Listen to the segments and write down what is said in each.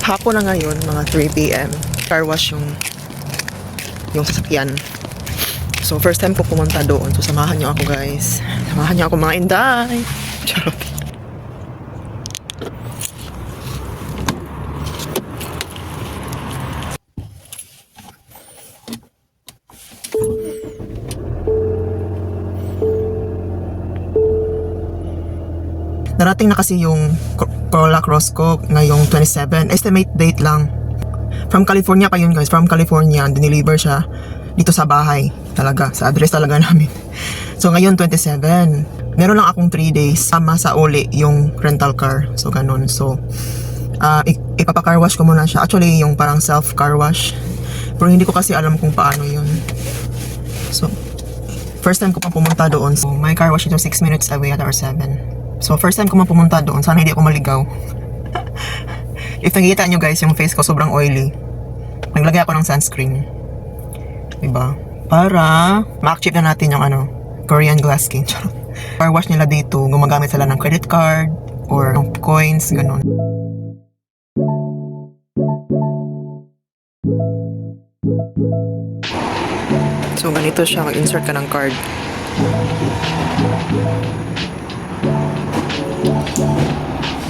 hapon na ngayon, mga 3 p.m. Car wash yung sasakyan. So, first time ko pumunta doon. So, samahan niyo ako, guys. Samahan niyo ako, mga inday. Charot. Narating na kasi yung Corolla Cross ko ngayong 27. Estimate date lang. From California pa yun, guys. From California, dineliver siya dito sa bahay. Talaga, sa address talaga namin. So ngayon 27. Meron lang akong 3 days sama sa uli yung rental car. So ganun. So ipapa-car wash ko muna siya. Actually, yung parang self-car wash. Pero hindi ko kasi alam kung paano yun. So first time ko pa pumunta doon. So my car wash ito 6 minutes away at or 7. So first time ko man pumunta doon, sana hindi ako maligaw. If nakikita nyo, guys, yung face ko sobrang oily, naglagay ako ng sunscreen. Diba? Para ma-achieve na natin yung Korean glass skin. Car wash nila dito, gumagamit sila ng credit card or coins, ganun. So ganito siya, mag-insert ka ng card.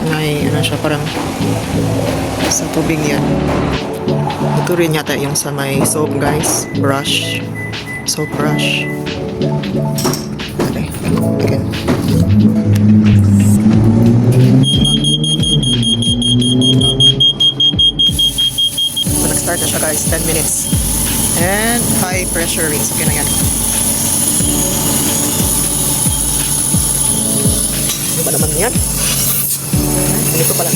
May siya, parang sa tubig yan. Ito rin yata yung sa may soap, guys. Brush. Soap brush. Okay. Again. So nag-start na siya, guys. 10 minutes. And high pressure rates. Okay na yan. Ano ba naman yan? Ganito pala.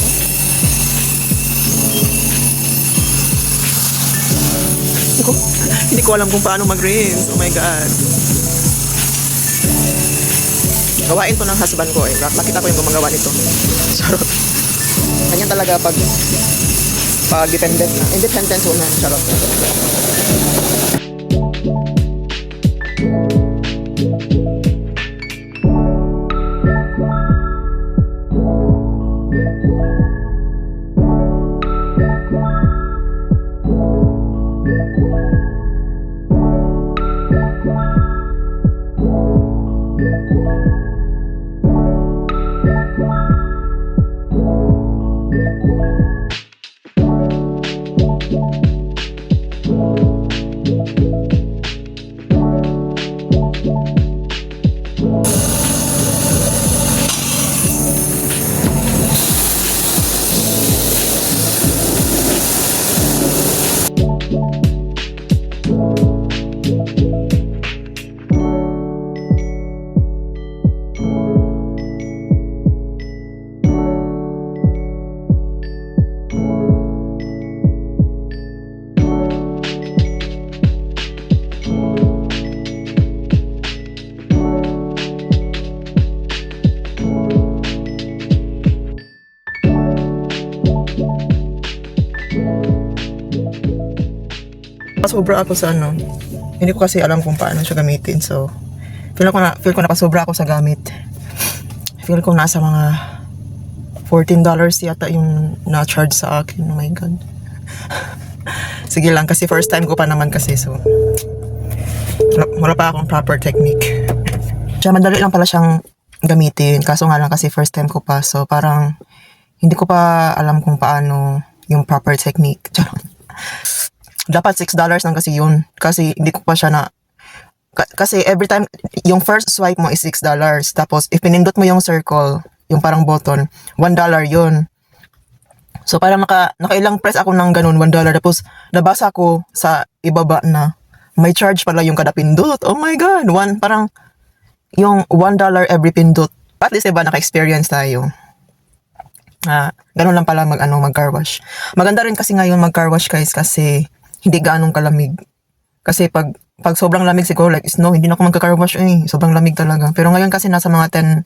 Hindi ko alam kung paano mag-rinse. Oh my God. Gawain to ng husband ko eh. Nakita ko yung gumagawa nito. Charot. Ganyan talaga pag independent woman. Charot. Sobra ako sa hindi ko kasi alam kung paano siya gamitin. So feel ko na pasobra ako sa gamit. Feel ko nasa mga $14 yata yung na-charge sa akin. Oh my God. Sige lang, kasi first time ko pa naman kasi, so wala pa akong proper technique. Siya madali lang pala siyang gamitin, kaso nga lang kasi first time ko pa, so parang hindi ko pa alam kung paano yung proper technique. Dapat $6 lang kasi yun. Kasi hindi ko pa siya kasi every time, yung first swipe mo is $6. Tapos, if pinindot mo yung circle, yung parang button, $1 yun. So, parang nakailang press ako ng ganun, $1. Tapos, nabasa ko sa ibaba na may charge pala yung kada pindot. Oh my God! Parang, yung $1 every pindot. At least, diba, naka-experience tayo. Ganun lang pala mag-car wash. Maganda rin kasi ngayon mag-car wash, guys, kasi hindi ganong kalamig. Kasi pag sobrang lamig siguro, like snow, hindi na ako magka-car wash sobrang lamig talaga. Pero ngayon kasi nasa mga 10,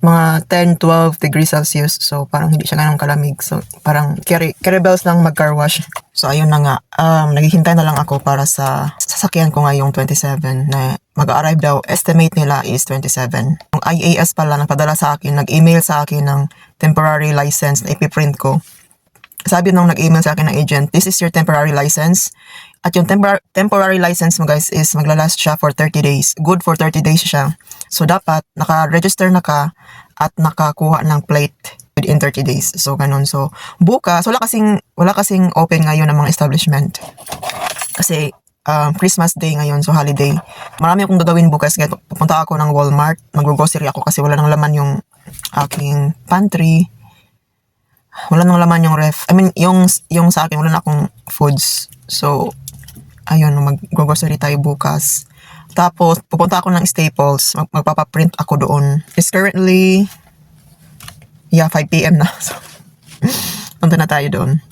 12 degrees Celsius. So parang hindi siya ganong kalamig. So parang carry bells lang mag-car wash. So ayun na nga, naghihintay na lang ako para sa sasakyan ko ngayong 27 na mag-arrive daw. Estimate nila is 27. Yung IAS pala nagpadala sa akin, nag-email sa akin ng temporary license na ipiprint ko. sabi nung nag-email sa akin ng agent, this is your temporary license. At yung temporary license mo guys is maglalast siya for 30 days. Good for 30 days siya. So dapat naka-register na ka at nakakuha ng plate within 30 days. So ganun. So bukas, wala kasing open ngayon ng mga establishment. Kasi Christmas Day ngayon, so holiday. Marami akong gagawin bukas. Pupunta ako ng Walmart. Mag-grocery ako kasi wala nang laman yung aking pantry. Wala nang laman yung ref. I mean, yung sa akin, wala na akong foods. So, ayun, mag-grocery tayo bukas. Tapos, pupunta ako ng Staples. Magpapaprint ako doon. It's currently, 5 p.m. na. So, punta na tayo doon.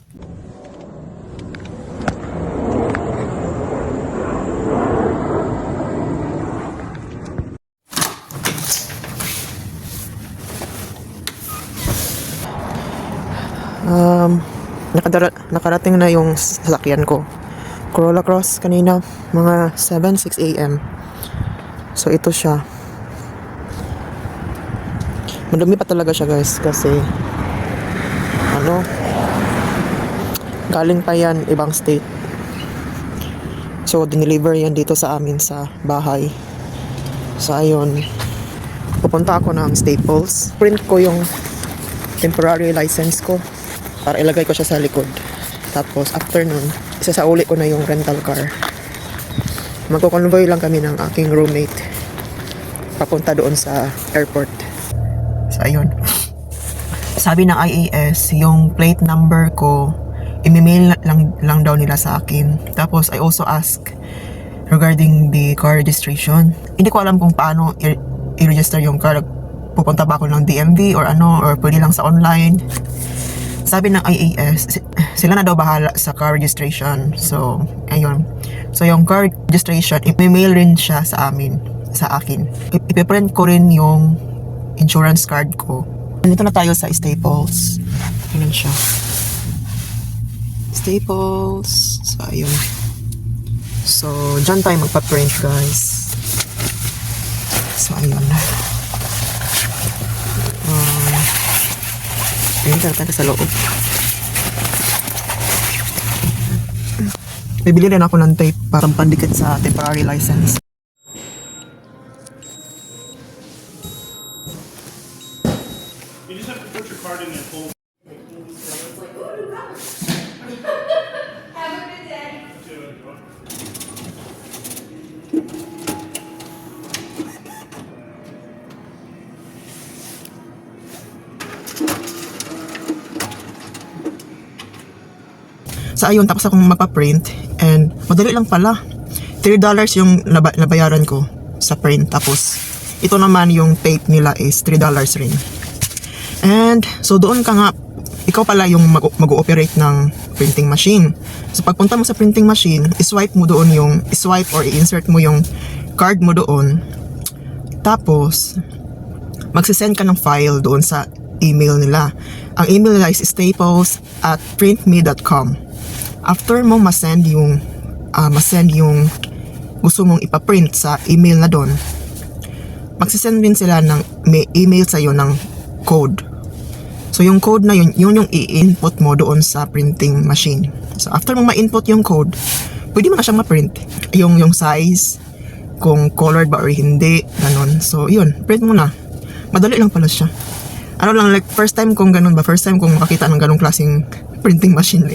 Nakarating na yung sasakyan ko. Corolla Cross kanina, mga 6 a.m. So ito siya. Madumi pa talaga siya guys kasi galing pa yan ibang state. So dineliver yan dito sa amin sa bahay. So ayun, pupunta ako ng Staples. Print ko yung temporary license ko para ilagay ko siya sa likod. Tapos after nun, isasauli ko na yung rental car. Magko-convoy lang kami ng aking roommate papunta doon sa airport. So ayun, sabi ng IAS, yung plate number ko i-mail lang daw nila sa akin. Tapos I also ask regarding the car registration. Hindi ko alam kung paano i-register yung car. Pupunta ba ako ng DMV or or pwede lang sa online. Sabi ng IAS, sila na daw bahala sa car registration. So, ayun. So, yung car registration, i-mail rin siya sa akin. Ipiprint ko rin yung insurance card ko. Dito na tayo sa Staples. Ayun siya. Staples. So, ayun. So, dyan tayo magpa-print, guys. So, ayun. Ayun, tayo sa loob. Bibili rin ako ng tape para pandikit sa temporary license. You just have to put your card in and hold. Have a good day. So ayun, tapos akong magpa-print and madali lang pala. $3 yung nabayaran ko sa print. Tapos ito naman yung tape nila is $3 rin. And so doon ka nga, ikaw pala yung mag-ooperate ng printing machine. So pagpunta mo sa printing machine, i-swipe or i-insert mo yung card mo doon. Tapos magsisend ka ng file doon sa email nila. Ang email nila is staples@printme.com. After mo masend yung gusto mong ipaprint sa email na doon, magsisend din sila ng may email sa'yo ng code. So yung code na yun yung i-input mo doon sa printing machine. So after mo ma-input yung code, pwede mo na siyang ma-print. Yung size, kung colored ba or hindi, ganun. So yun, print mo na. Madali lang pala siya. Like first time kong makakita ng ganung klaseng printing machine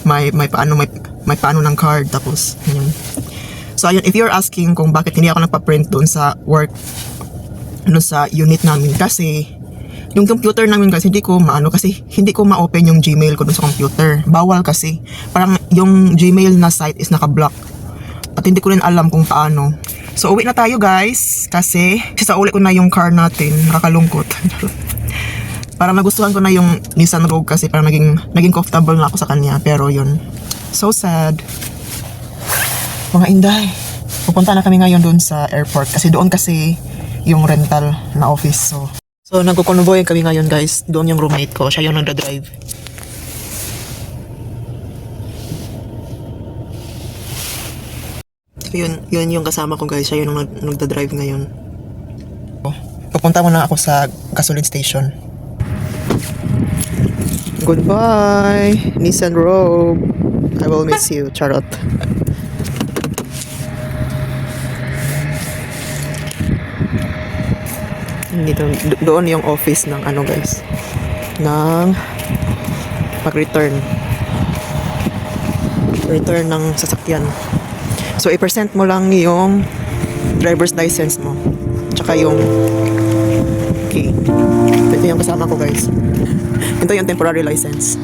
may paano ng card, tapos yun. So ayun, if you're asking kung bakit hindi ako nagpa-print doon sa work sa unit namin, kasi yung computer namin kasi hindi ko ma-open yung Gmail ko doon sa computer. Bawal kasi. Parang yung Gmail na site is naka-block. At hindi ko rin alam kung paano. So uwi na tayo guys kasi sasauli ko na yung car natin. Nakakalungkot. Parang nagustuhan ko na yung Nissan Rogue kasi parang naging comfortable na ako sa kanya. Pero yun, so sad. Mga inday, pupunta na kami ngayon doon sa airport kasi doon kasi yung rental na office. So nagko-convoy kami ngayon guys. Doon yung roommate ko, siya yung nagda-drive. Yun yung kasama ko guys, siya yung nagda-drive ngayon. Pupunta muna ako sa gasoline station. Goodbye, Nissan Rogue. I will miss you, charot. Dito, doon yung office ng ano guys, ng pag-return ng sasakyan. So i-present mo lang yung driver's license mo tsaka yung key. Ito yung kasama ko guys. Ito yung temporary license.